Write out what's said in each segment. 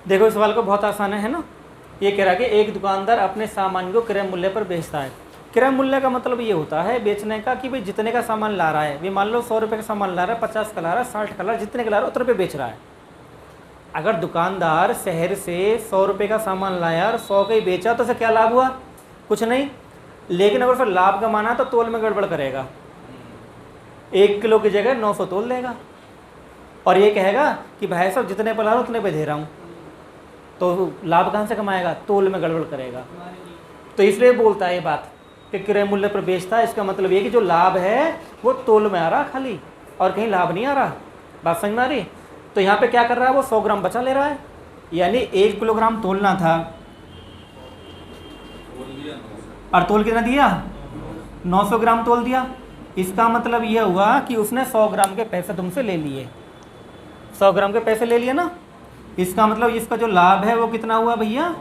देखो इस सवाल को बहुत आसान है ना। ये कह रहा है कि एक दुकानदार अपने सामान को क्रय मूल्य पर बेचता है। क्रय मूल्य का मतलब ये होता है बेचने का कि भाई जितने का सामान ला रहा है, वे मान लो 100 रुपये का सामान ला रहा है, 50 का ला रहा है, 60 का ला रहा है, जितने का ला रहा है उतने पे बेच रहा है। अगर दुकानदार शहर से 100 रुपये का सामान लाया और 100 का ही बेचा तो उसे क्या लाभ हुआ? कुछ नहीं। लेकिन अगर फिर लाभ कमाना तो तोल में गड़बड़ करेगा, 1 किलो की जगह 900 तोल देगा और ये कहेगा कि भाई साहब जितने पर ला रहा हूँ उतने पे दे रहा हूँ, तो लाभ कहाँ से कमाएगा? तोल में गड़बड़ करेगा। तो इसलिए बोलता है ये बात कि क्रय मूल्य पर बेचता है। इसका मतलब ये कि जो लाभ है वो तोल में आ रहा खाली, और कहीं लाभ नहीं आ रहा। बात समझ में आ रही? तो यहाँ पे क्या कर रहा है, वो 100 ग्राम बचा ले रहा है, यानी 1 किलोग्राम तोलना था और तोल कितना दिया? 900 ग्राम तोल दिया। इसका मतलब यह हुआ कि उसने 100 ग्राम के पैसे तुमसे ले लिए, 100 ग्राम के पैसे ले लिए ना। इसका मतलब इसका जो लाभ है वो कितना हुआ भैया?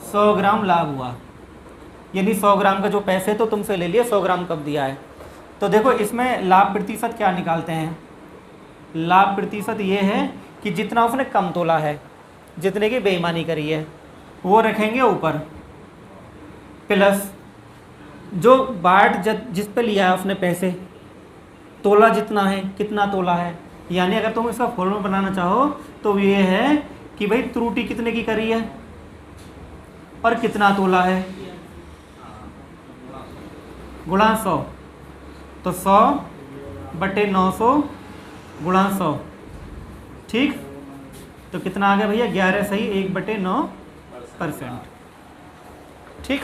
100 ग्राम लाभ हुआ। यानी 100 ग्राम का जो पैसे तो तुमसे ले लिए, 100 ग्राम कब दिया है? तो देखो इसमें लाभ प्रतिशत क्या निकालते हैं। लाभ प्रतिशत ये है कि जितना उसने कम तोला है, जितने की बेईमानी करी है, वो रखेंगे ऊपर, प्लस जो बाट जिस पे लिया है उसने पैसे, तोला जितना है, कितना तोला है। यानी अगर तुम इसका फॉर्मूला बनाना चाहो तो ये है कि भाई त्रुटि कितने की करी है और कितना तोला है, गुणा 100। तो 100 बटे 900 गुणा 100, ठीक। तो कितना आ गया भैया? 11 सही 1/9%, ठीक।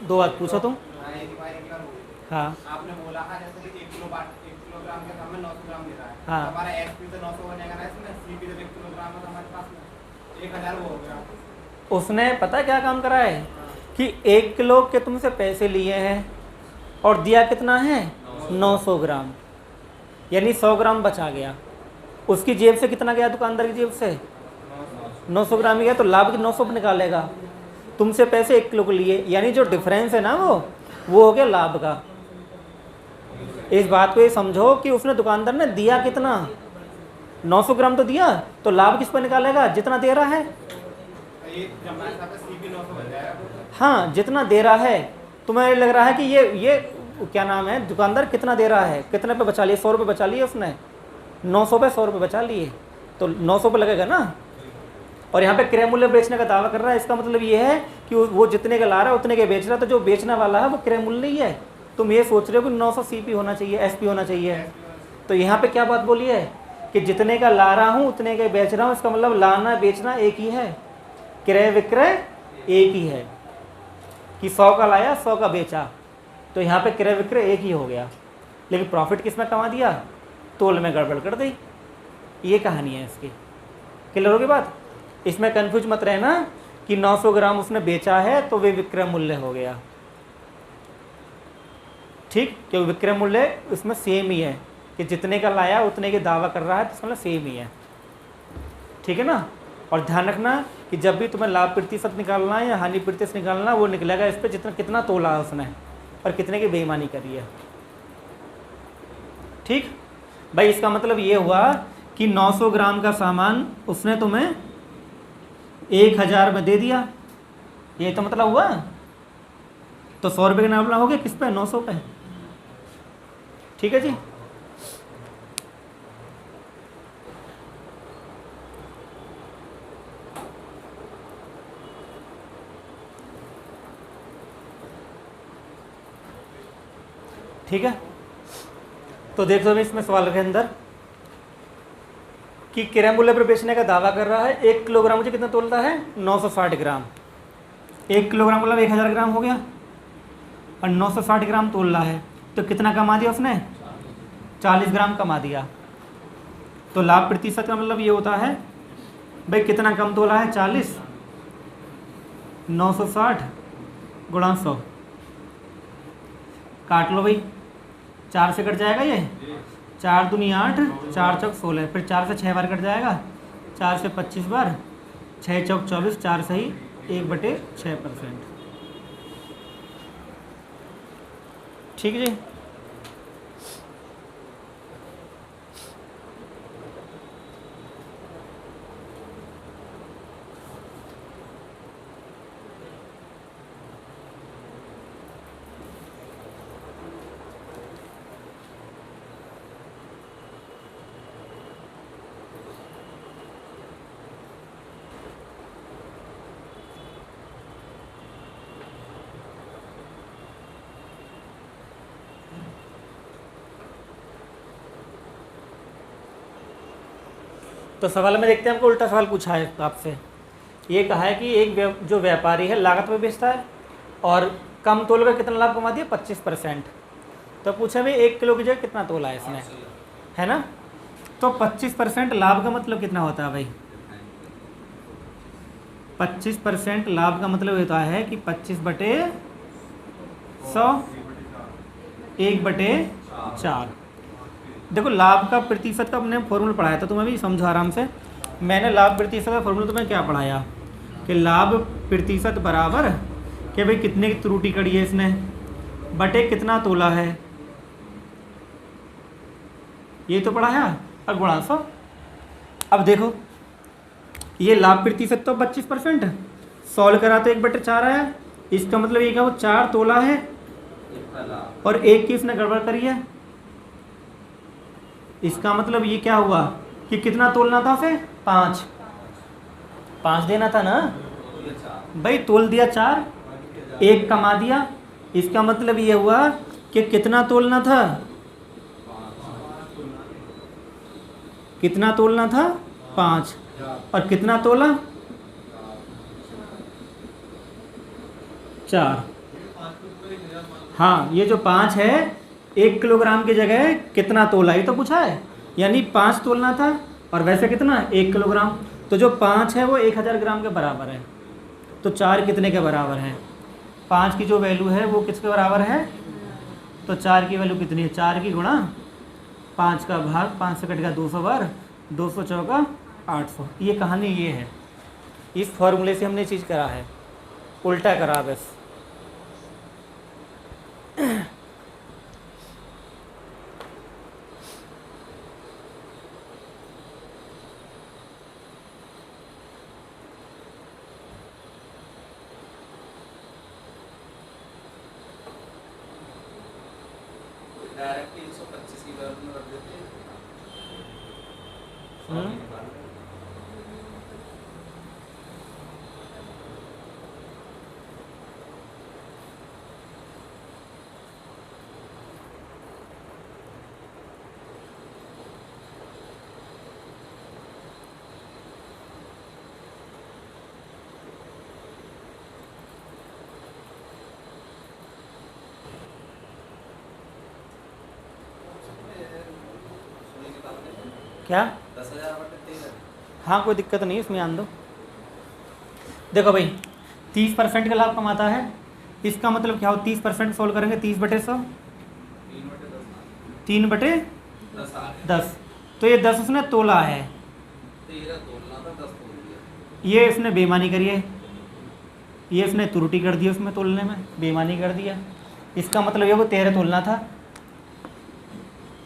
दो बात पूछो तुम। हाँ आपने बोला है जैसे कि 1 किलोग्राम के सामने 900 ग्राम दे रहा है, हाँ। हमारा एसपी से 900 हो जाएगा ना, इसमें सीपी से 1 किलोग्राम है, हमारे पास 1000 वो हो गया। उसने पता है क्या काम करा है कि 1 किलो के तुमसे पैसे लिए हैं और दिया कितना है? 900 ग्राम, यानी 100 ग्राम बचा गया। उसकी जेब से कितना गया? दुकानदार की जेब से 900 ग्राम ही गया, तो लाभ की 900 निकालेगा। तुमसे पैसे 1 किलो के लिए, यानी जो डिफरेंस है ना वो हो गया लाभ का। इस बात को ये समझो कि उसने दुकानदार ने दिया कितना? 900 ग्राम तो दिया, तो लाभ किस पर निकालेगा? जितना दे रहा है। हाँ, जितना दे रहा है। तुम्हें लग रहा है कि ये क्या नाम है, दुकानदार कितना दे रहा है, कितने पे बचा लिए? 100 रुपये बचा लिए उसने, 900 पे 100 रुपये बचा लिए, तो 900 पे लगेगा ना। और यहाँ पे क्रय मूल्य बेचने का दावा कर रहा है, इसका मतलब ये है कि वो जितने का ला रहा है उतने के बेच रहा है, तो जो बेचने वाला है वो क्रय मूल्य ही है। तुम ये सोच रहे हो कि 900 सीपी होना चाहिए, एसपी होना चाहिए, तो यहाँ पे क्या बात बोली है कि जितने का ला रहा हूँ उतने के बेच रहा हूँ। इसका मतलब लाना बेचना एक ही है, क्रय विक्रय एक ही है कि 100 का लाया 100 का बेचा, तो यहाँ पे क्रय विक्रय एक ही हो गया। लेकिन प्रॉफिट किसमें कमा दिया? तोल में गड़बड़ कर दी। ये कहानी है इसकी। क्लियर होगी बात? इसमें कंफ्यूज मत रहना कि 900 ग्राम उसने बेचा है तो वे विक्रय मूल्य हो गया, ठीक। क्योंकि विक्रय मूल्य इसमें सेम ही है कि जितने का लाया उतने के दावा कर रहा है, तो इसमें सेम ही है, ठीक है ना। और ध्यान रखना कि जब भी तुम्हें लाभ प्रतिशत निकालना है या हानि प्रतिशत निकालना, वो निकलेगा इस पर जितना कितना तोला है उसने और कितने की बेईमानी करी है, ठीक भाई। इसका मतलब ये हुआ कि 900 ग्राम का सामान उसने तुम्हें 1000 में दे दिया, ये तो मतलब हुआ। तो 100 रुपये का नापना हो गया किस पे? 900 पे, ठीक है जी। ठीक है, तो देख लो इसमें सवाल के अंदर कि क्रय मूल्य पर बेचने का दावा कर रहा है। 1 किलोग्राम मुझे कितना तोलता है? 960 ग्राम। 1 किलोग्राम मतलब 1000 ग्राम हो गया और 960 ग्राम तोल रहा है, तो कितना कमा दिया उसने? 40 ग्राम कमा दिया। तो लाभ प्रतिशत का मतलब ये होता है भाई कितना कम तोला है? 40, 960 गुणा 100, काट लो भाई, 4 से कट जाएगा ये, 4 दूनी 8, 4 चौक 16, फिर 4 से 6 बार कट जाएगा, 4 से 25 बार, 6 चौक 24, 4 सही 1/6%, ठीक जी। तो सवाल में देखते हैं, हमको उल्टा सवाल पूछा है आपसे। ये कहा है कि एक जो व्यापारी है लागत पे बेचता है और कम तोल का कितना लाभ कमा दिया, 25%। तो पूछा भाई 1 किलो की जगह कितना तोला है इसने, है ना। तो 25% लाभ का मतलब कितना होता है भाई, 25% लाभ का मतलब होता है कि 25/100, 1/4। देखो लाभ का प्रतिशत का हमने फॉर्मूला पढ़ाया था, तुम्हें भी समझो आराम से। मैंने लाभ प्रतिशत का फॉर्मूला तुम्हें क्या पढ़ाया कि लाभ प्रतिशत बराबर कि भाई कितने की त्रुटि करी है इसने बटे कितना तोला है, ये तो पढ़ाया, और गुणा 100। अब देखो ये लाभ प्रतिशत तो 25%, सॉल्व करा तो 1/4 आया। इसका मतलब ये क्या, वो 4 तोला है और 1 की इसने गड़बड़ करी है। इसका मतलब ये क्या हुआ कि कितना तोलना था उसे, 5 देना था ना भाई, तोल दिया 4, 1 कमा दिया। इसका मतलब ये हुआ कि कितना तोलना था, कितना तोलना था 5, और कितना तोला 4। हाँ ये जो 5 है 1 किलोग्राम की जगह कितना तोला, ये तो पूछा है, यानी 5 तोलना था और वैसे कितना 1 किलोग्राम। तो जो 5 है वो 1000 ग्राम के बराबर है, तो 4 कितने के बराबर है, 5 की जो वैल्यू है वो किसके बराबर है, तो 4 की वैल्यू कितनी है, 4 की गुणा 5 का भाग 5 से कटेगा 200 बार, 200 चौका 800। ये कहानी ये है, इस फॉर्मूले से हमने चीज़ करा है, उल्टा करा बस। डायरेक्टली 125 की वैल्यू में रख देते हैं। क्या 10,000/13। हाँ कोई दिक्कत नहीं है इसमें, आन दो। देखो भाई 30% का लाभ कमाता है, इसका मतलब क्या हो, 30% सोल्व करेंगे 30/100, 3/10। तो ये 10 उसने तोला है, 13 तोलना था, 10 तोल दिया। ये इसने बेईमानी करी है, ये इसने त्रुटि कर दी उसमें तोलने में, बेईमानी कर दिया। इसका मतलब ये वो 13 तोलना था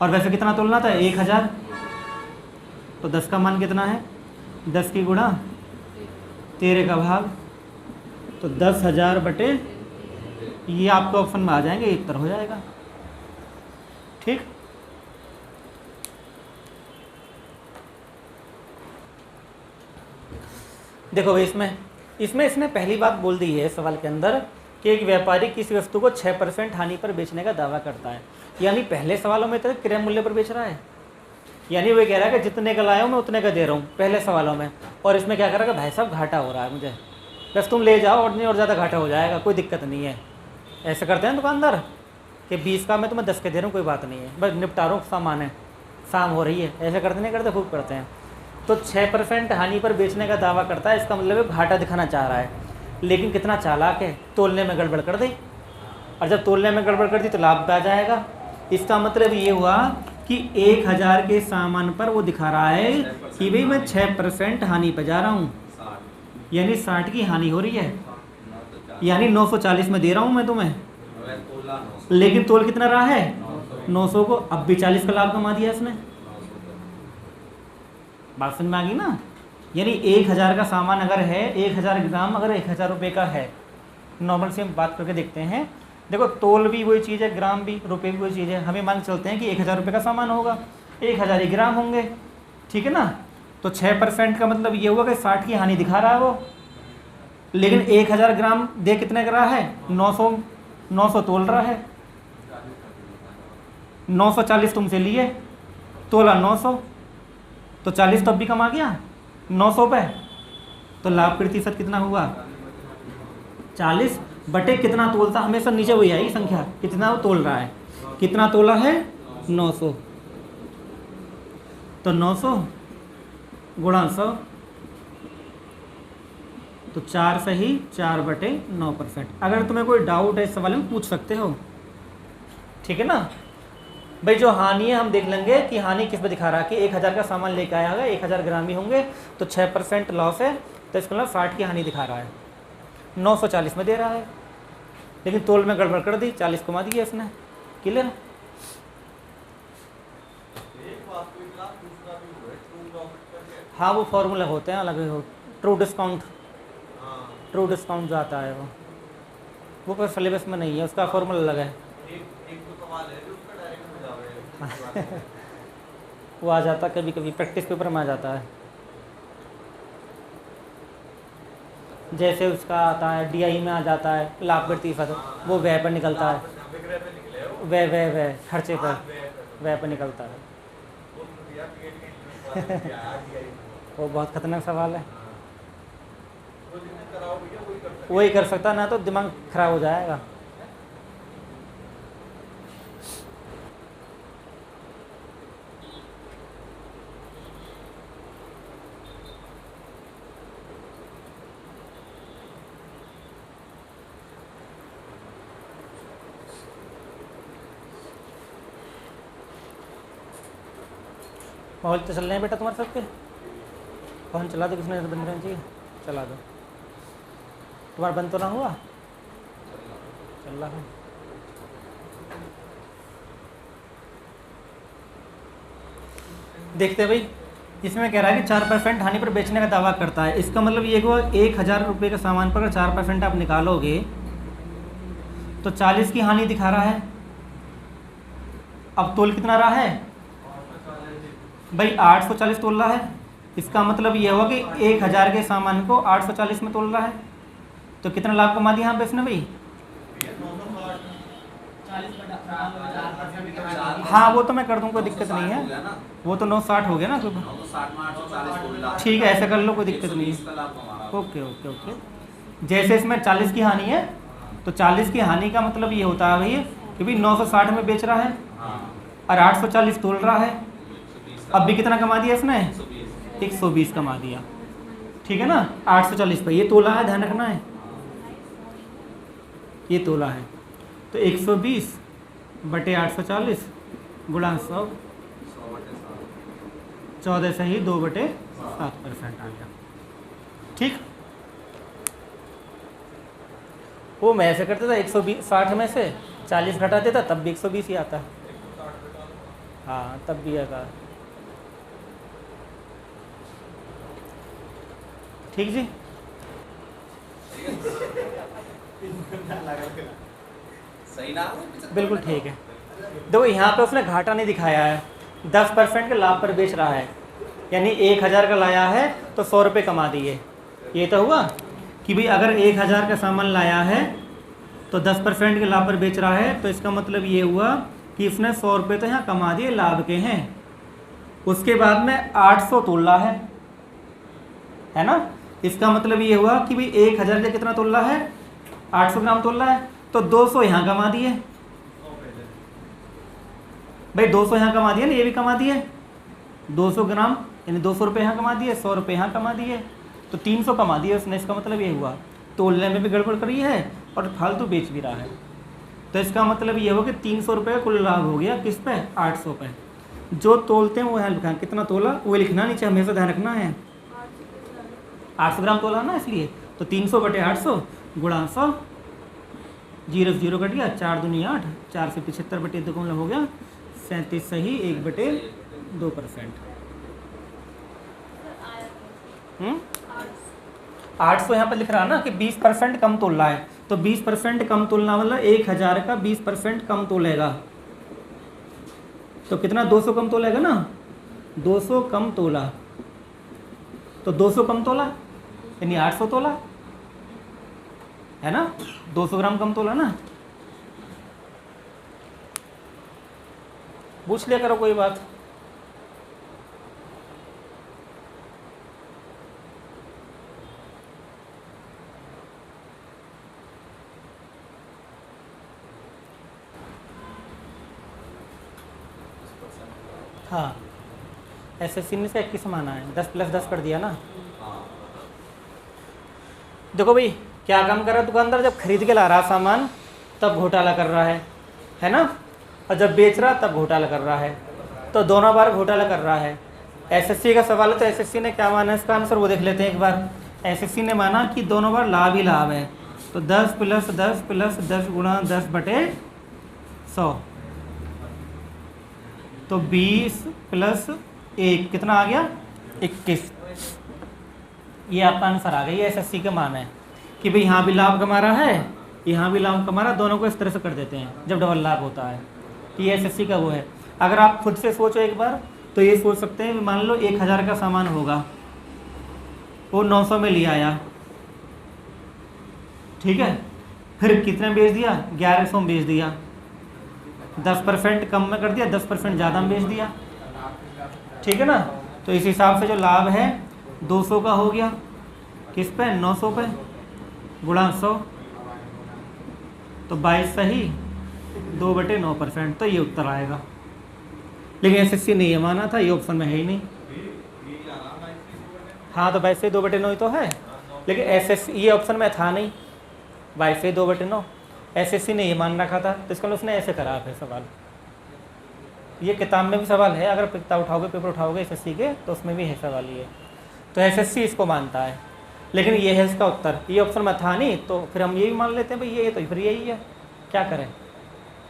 और वैसे कितना तोलना था 1000। तो 10 का मान कितना है, 10 की गुणा 13 का भाग, तो 10,000 बटे, ये आपके ऑप्शन में आ जाएंगे, ये उत्तर हो जाएगा। ठीक, देखो भाई इसमें इसने पहली बात बोल दी है सवाल के अंदर कि एक व्यापारी किसी वस्तु को 6% हानि पर बेचने का दावा करता है। यानी पहले सवालों में तो क्रय मूल्य पर बेच रहा है, यानी वो कह रहा है कि जितने का लाया हूँ मैं उतने का दे रहा हूँ पहले सवालों में। और इसमें क्या कर रहा है कि भाई साहब घाटा हो रहा है मुझे, बस तुम ले जाओ और नहीं और ज़्यादा घाटा हो जाएगा, कोई दिक्कत नहीं है। ऐसे करते हैं दुकानदार कि 20 का मैं तुम्हें 10 के दे रहा हूँ, कोई बात नहीं है, बस निपटारों सामान है, शाम हो रही है, ऐसे करते नहीं करते, खूब करते हैं। तो 6% हानि पर बेचने का दावा करता है, इसका मतलब घाटा दिखाना चाह रहा है, लेकिन कितना चालाक है, तोलने में गड़बड़ कर दी, और जब तोलने में गड़बड़ कर दी तो लाभ पे आ जाएगा। इसका मतलब ये हुआ कि 1000 के सामान पर वो दिखा रहा है कि भाई मैं 6% हानि पे जा रहा हूँ, यानी 60 की हानि हो रही है, यानी 940 में दे रहा हूँ मैं तुम्हें, लेकिन तोल कितना रहा है 900 को, अब भी 40 का लाभ कमा दिया इसने। बात समझ में आ गई ना। यानी 1000 का सामान अगर है, 1000 ग्राम अगर 1000 रुपये का है, नॉर्मल से हम बात करके देखते हैं। देखो तोल भी वही चीज़ है, ग्राम भी, रुपये भी वही चीज़ है। हमें मान चलते हैं कि 1000 रुपये का सामान होगा, 1000 ही ग्राम होंगे, ठीक है ना। तो 6% का मतलब ये हुआ कि 60 की हानि दिखा रहा है वो, लेकिन 1000 ग्राम दे कितने का रहा है 900 तोल रहा है, 940 तुमसे लिए, तोला 900, तो 40 तो अब भी कम आ गया 900 पे। तो लाभ प्रतिशत कितना हुआ 40 बटे कितना तोलता, हमेशा नीचे वही आएगी संख्या, कितना वो तोल रहा है, कितना तोला है 900। तो 900 गुणा 100, तो 4 सही 4 बटे 9%। अगर तुम्हें कोई डाउट है इस सवाल में पूछ सकते हो, ठीक है ना भाई। जो हानि है हम देख लेंगे कि हानि किस पे दिखा रहा है कि 1000 का सामान लेके आया होगा, 1000 ग्राम ही होंगे, तो 6% लॉस है, तो इसका मतलब 60 की हानि दिखा रहा है, 940 में दे रहा है, लेकिन तोल में गड़बड़ कर दी, 40 कमा दी है इसने। क्लियर? हाँ वो फॉर्मूला होते हैं अलग हो, ट्रू डिस्काउंट जो आता है वो पर सिलेबस में नहीं है, उसका फॉर्मूला अलग है। वो आ जाता कभी कभी प्रैक्टिस पेपर में आ जाता है, जैसे उसका आता है DI में आ जाता है लाभ प्रतिशत, वो व्यय पर निकलता है, व्यय खर्चे पर व्यय पर निकलता है। वो बहुत खतरनाक सवाल है, वही कर सकता, ना तो दिमाग खराब हो जाएगा। मोबाइल तो चल रहे हैं बेटा तुम्हारे सबके, फोन चला दो, किसने बंद रहना चाहिए, चला दो। तुम्हारा बंद तो ना हुआ, चल रहा है। देखते भाई, इसमें कह रहा है कि 4% हानि पर बेचने का दावा करता है। इसका मतलब ये हुआ 1000 रुपये के सामान पर अगर 4% आप निकालोगे तो 40 की हानि दिखा रहा है। अब तोल कितना रहा है भाई 840 तोल रहा है, इसका मतलब ये हुआ कि 1000 के सामान को 840 में तोल रहा है, तो कितना लाभ कमा दिया यहाँ पे इसने भाई। हाँ वो तो मैं कर दूँ, कोई दिक्कत नहीं है, वो तो 960 हो गया ना, ठीक है ऐसा कर लो, कोई दिक्कत नहीं है। Okay okay okay. जैसे इसमें 40 की हानि है, तो 40 की हानि का मतलब ये होता है भैया कि भाई 960 में बेच रहा है और 840 तोल रहा है। अब भी कितना कमा दिया इसने 120 कमा दिया, ठीक है ना। 840 पे ये तोला है, ध्यान रखना है, ये तोला है, तो 120 बटे 840 गुणा 100, 14 से ही 2/7% आ गया, ठीक। वो मैं ऐसे करता था 160 में से 40 घटा देता, तब भी 120 ही आता। हाँ तब भी आता, ठीक जी। सही ना, बिल्कुल ठीक है। देखो यहाँ पे उसने घाटा नहीं दिखाया है, 10% के लाभ पर बेच रहा है, यानी 1000 का लाया है तो 100 रुपये कमा दिए। ये तो हुआ कि भाई अगर 1000 का सामान लाया है तो 10% के लाभ पर बेच रहा है, तो इसका मतलब ये हुआ कि इसने 100 रुपये तो यहाँ कमा दिए, लाभ के हैं। उसके बाद में 800 तोल रहा है ना, इसका मतलब ये हुआ कि भाई 1000 का कितना तोल रहा है 800 ग्राम तोल रहा है, तो 200 यहाँ कमा दिए भाई, 200 यहाँ कमा दिए ना, ये भी कमा दिए 200 ग्राम, यानी 200 रुपये यहाँ कमा दिए, 100 रुपये यहाँ कमा दिए, तो 300 कमा दिए उसने। इसका मतलब ये हुआ तोलने में भी गड़बड़ करी है और फालतू बेच भी रहा है, तो इसका मतलब ये हुआ कि 300 रुपये कुल लाभ हो गया किस पे 800 पे। जो तोलते हैं वो यहाँ लिखा, कितना तोला वो लिखना नहीं चाहिए, हमेशा ध्यान रखना है। 800 ग्राम तोला ना, इसलिए तो 300 बटे 800 गुणा 100, 0 से 0 कट गया, 4 दूनी 8, 4 से 75 बटे 2 कम हो गया 37 सही 1/2%। 800 यहाँ पर लिख रहा है ना कि 20% कम तोल रहा है, तो 20% कम तोलना मतलब 1000 का 20% कम तोलेगा, तो कितना 200 कम तोलेगा ना, 200 कम तोला, तो 200 कम तोला यानी 800 तोला है ना, 200 ग्राम कम तोला ना। पूछ लिया करो कोई बात। हाँ SSC ने इसका 21 माना है, 10 + 10 कर दिया ना। हाँ देखो भाई क्या काम कर रहा है दुकानदार, जब खरीद के ला रहा सामान तब घोटाला कर रहा है ना, और जब बेच रहा तब घोटाला कर रहा है, तो दोनों बार घोटाला कर रहा है। SSC का सवाल है तो SSC ने क्या माना इसका आंसर वो देख लेते हैं एक बार। SSC ने माना कि दोनों बार लाभ ही लाभ है, तो 10 + 10 + 10 × 10/100, तो 20 + 1 कितना आ गया 21। ये आपका आंसर आ गया। ये SSC का मान है कि भाई यहाँ भी लाभ कमा रहा है, यहाँ भी लाभ कमा रहा है, दोनों को इस तरह से कर देते हैं जब डबल लाभ होता है। ये SSC का वो है। अगर आप खुद से सोचो एक बार तो ये सोच सकते हैं, मान लो 1000 का सामान होगा, वो 900 में ले आया, ठीक है, फिर कितने बेच दिया 1100 में बेच दिया, 10% कम में कर दिया, 10% ज़्यादा में बेच दिया, ठीक है ना। तो इस हिसाब से जो लाभ है 200 का हो गया, किस पे 900 पे गुणा 100, तो 22 सही 2/9%, तो ये उत्तर आएगा। लेकिन SSC ने ये माना था, ये ऑप्शन में है ही नहीं। हाँ तो 22 से 2/9 ही तो है, लेकिन SSC ये ऑप्शन में था नहीं, 22 से 2/9 SSC ने ये मान रखा था, तो इसका उसने ऐसे करा है सवाल। ये किताब में भी सवाल है, अगर किताब उठाओगे पेपर उठाओगे SSC के तो उसमें भी है सवाल ये, तो SSC इसको मानता है, लेकिन ये है इसका उत्तर। ये ऑप्शन में था नहीं तो फिर हम ये भी मान लेते हैं भाई ये तो फिर यही है, क्या करें।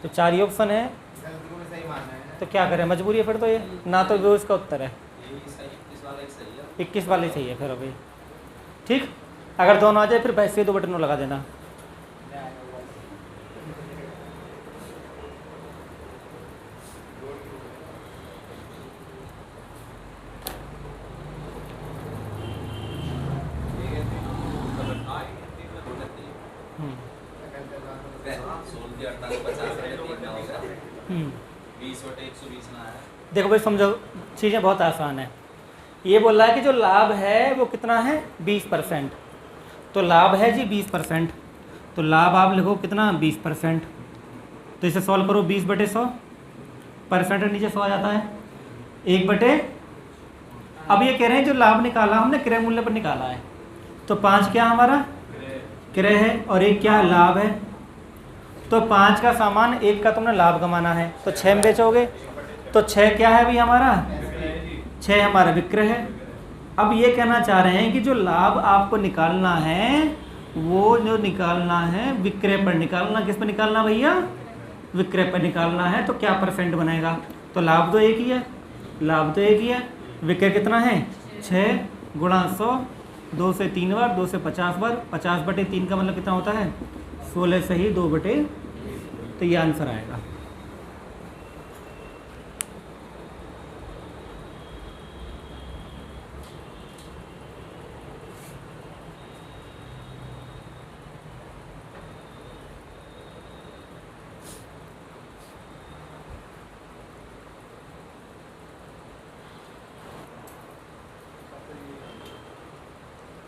तो 4 ही ऑप्शन है सही मानना है। तो क्या करें, मजबूरी है फिर तो, ये ना तो वो इसका उत्तर है, यही सही 21 वाला एक सही है। 21 वाले सही है फिर अभी। ठीक, अगर दोनों आ जाए फिर 22 से 2/9 लगा देना। देखो भाई समझो, चीज़ें बहुत आसान है। ये बोल रहा है कि जो लाभ है वो कितना है 20%, तो लाभ है जी 20%, तो लाभ आप लिखो कितना 20%, तो इसे सॉल्व करो 20/100, परसेंट नीचे 100 आ जाता है 1/। अब ये कह रहे हैं जो लाभ निकाला हमने क्रय मूल्य पर निकाला है, तो 5 क्या हमारा क्रय है और 1 क्या है लाभ है, तो 5 का सामान 1 का तुमने लाभ कमाना है, तो 6 में बेचोगे, तो 6 क्या है भाई हमारा 6 हमारा विक्रय है। अब ये कहना चाह रहे हैं कि जो लाभ आपको निकालना है वो जो निकालना है विक्रय पर निकालना, किस पर निकालना भैया विक्रय पर निकालना है, तो क्या परसेंट बनेगा, तो लाभ तो एक ही है, लाभ तो एक ही है, विक्रय कितना है 6 × 100, 2 से 3 बार, 2 से 50 बार, 50/3 का मतलब कितना होता है 16 सही 2/, तो ये आंसर आएगा।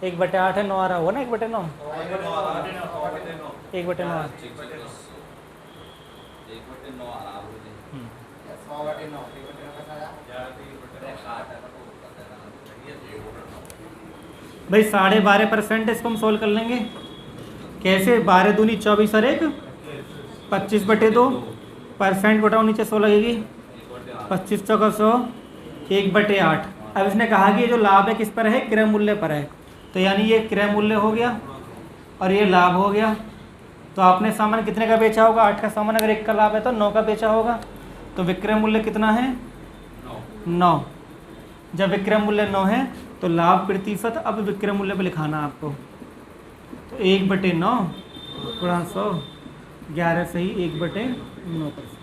एक 1/8 है 9 आ रहा होगा ना 1/9, 1/9 भाई 12.5% इसको हम सोल्व कर लेंगे। कैसे 12 दूनी 24 और 1 25/2, परसेंट घटाओ नीचे 100 लगेगी, 25 चौका 100, 1/8। अब इसने कहा कि ये जो लाभ है किस पर है क्रय मूल्य पर है, तो यानी ये क्रय मूल्य हो गया और ये लाभ हो गया। तो आपने सामान कितने का बेचा होगा 8 का सामान, अगर 1 का लाभ है तो 9 का बेचा होगा, तो विक्रय मूल्य कितना है 9। जब विक्रय मूल्य 9 है तो लाभ प्रतिशत अब विक्रय मूल्य पर लिखाना आपको, तो 1/9 गुणा 100, 11 सही 1/9%।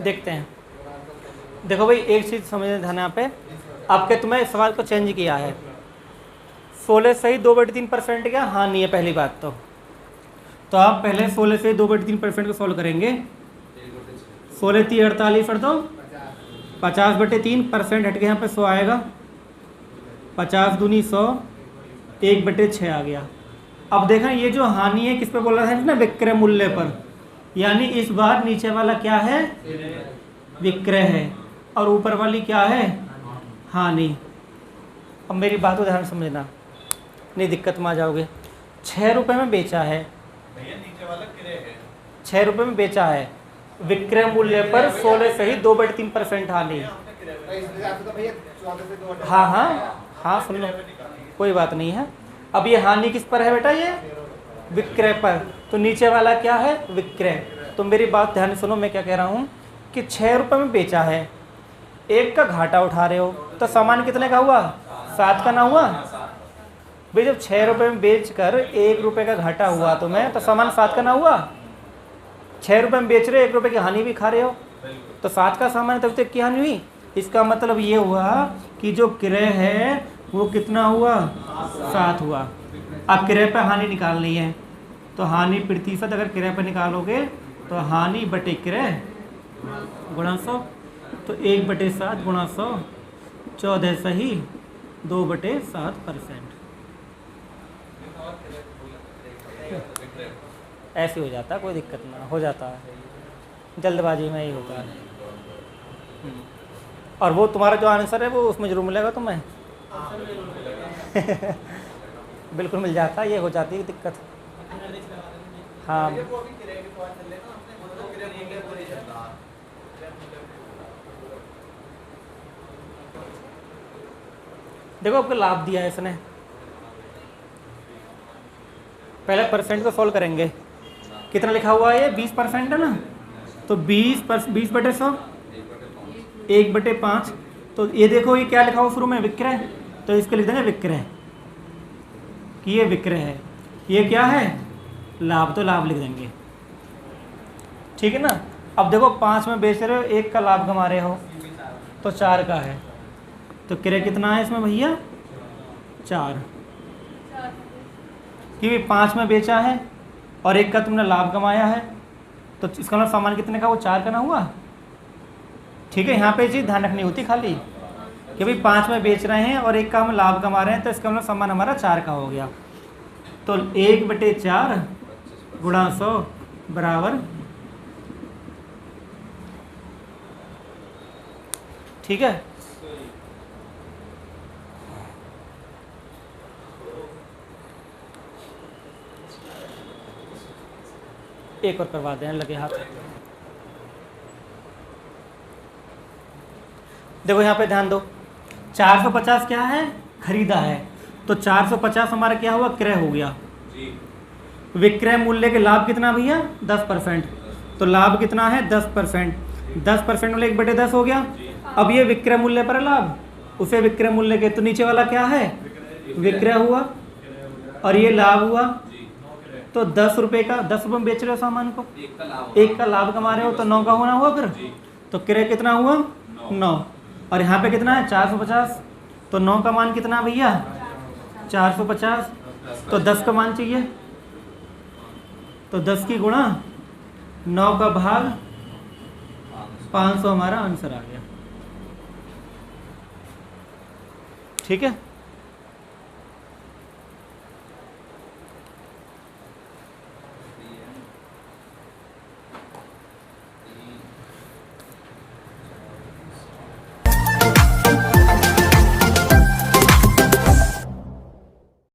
देखते हैं। देखो भाई एक चीज़ समझने ध्यान यहाँ पे, आपके तुम्हें सवाल को चेंज किया है, 16 सही 2/3% क्या हाँ नहीं है पहली बात तो आप पहले 16 से 2/3% को सॉल्व करेंगे। 16 3 48 और 2 50/3, परसेंट हट के यहाँ पे 100 आएगा, 50 दूनी 100, 1/6 आ गया। अब देखें ये जो हानि है किस पे बोल रहा है ना, विक्रय मूल्य पर, यानी इस बार नीचे वाला क्या है, विक्रय है, और ऊपर वाली क्या है, हानि। अब मेरी बात को ध्यान समझना, नहीं दिक्कत में आ जाओगे। 6 रुपये में बेचा है, भैया नीचे वाला क्रय है। 6 रुपये में बेचा है, विक्रय मूल्य पर 16 सही 2/3% हानि। तो भैया 14 से 2 हाँ हाँ हाँ, सुन लो, कोई बात नहीं है। अब ये हानि किस पर है बेटा, ये विक्रय पर, तो नीचे वाला क्या है, विक्रय। तो मेरी बात ध्यान से सुनो, मैं क्या कह रहा हूँ कि 6 रुपये में बेचा है, 1 का घाटा उठा रहे हो, तो सामान कितने का हुआ, 7 का ना हुआ भाई। जब 6 रुपये में बेच कर 1 रुपये का घाटा हुआ तुम्हें, तो सामान 7 का ना हुआ। 6 रुपये में बेच रहे हो, 1 रुपये की हानि भी खा रहे हो, तो 7 का सामान तब तक की हानि हुई। इसका मतलब ये हुआ कि जो क्रय है वो कितना हुआ, 7 हुआ। अब क्रय पर हानि निकालनी है, तो हानि प्रतिशत अगर क्रय पर निकालोगे तो हानि बटे क्रय गुणा 100, तो 1/7 गुणा 100, 14 सही 2/7%। ऐसे हो जाता है, कोई दिक्कत ना, हो जाता है, जल्दबाजी में ही होता है। और वो तुम्हारा जो आंसर है वो उसमें जरूर मिलेगा तुम्हें। बिल्कुल मिल जाता है, ये हो जाती है दिक्कत। हाँ देखो आपको लाभ दिया है इसने, पहले परसेंट को सॉल्व करेंगे। कितना लिखा हुआ है ये, 20% है ना, तो 20/100 1/5। तो ये देखो ये क्या लिखा हुआ शुरू में, विक्रय, तो इसके लिख देंगे विक्रय, कि ये विक्रय है। ये क्या है, लाभ, तो लाभ लिख देंगे, ठीक है ना। अब देखो 5 में बेच रहे हो, 1 का लाभ कमा रहे हो, तो 4 का है, तो क्रय कितना है इसमें भैया, 4, क्योंकि 5 में बेचा है और 1 का तुमने लाभ कमाया है, तो इसका मतलब सामान कितने का, वो 4 का ना हुआ। ठीक है, यहाँ पे चीज़ ध्यान रखनी होती खाली कि भाई 5 में बेच रहे हैं और 1 का हम लाभ कमा रहे हैं, तो इसका मतलब सामान हमारा 4 का हो गया। तो 1/4 गुणा 100 बराबर, ठीक है। एक और करवा दें, लगे हाथ। देखो यहाँ पे ध्यान दो, 450 क्या है, खरीदा है, तो 450 हमारा क्या हुआ, क्रय हो गया। विक्रय मूल्य के लाभ कितना भैया, 10%, तो लाभ कितना है 10%, 10% वाले 1/10 हो गया। अब ये विक्रय मूल्य पर लाभ, उसे विक्रय मूल्य के, तो नीचे वाला क्या है, विक्रय हुआ, और ये लाभ हुआ। तो 10 रुपये का, 10 रुपये में बेच रहे हो सामान को, 1 का लाभ कमा रहे हो, तो 9 का होना हुआ फिर, तो क्रय कितना हुआ 9, और यहाँ पे कितना है 450, तो 9 का मान कितना भैया 450, तो 10 का मान चाहिए, तो 10 की गुणा 9 का भाग 500 हमारा आंसर आ गया, ठीक है।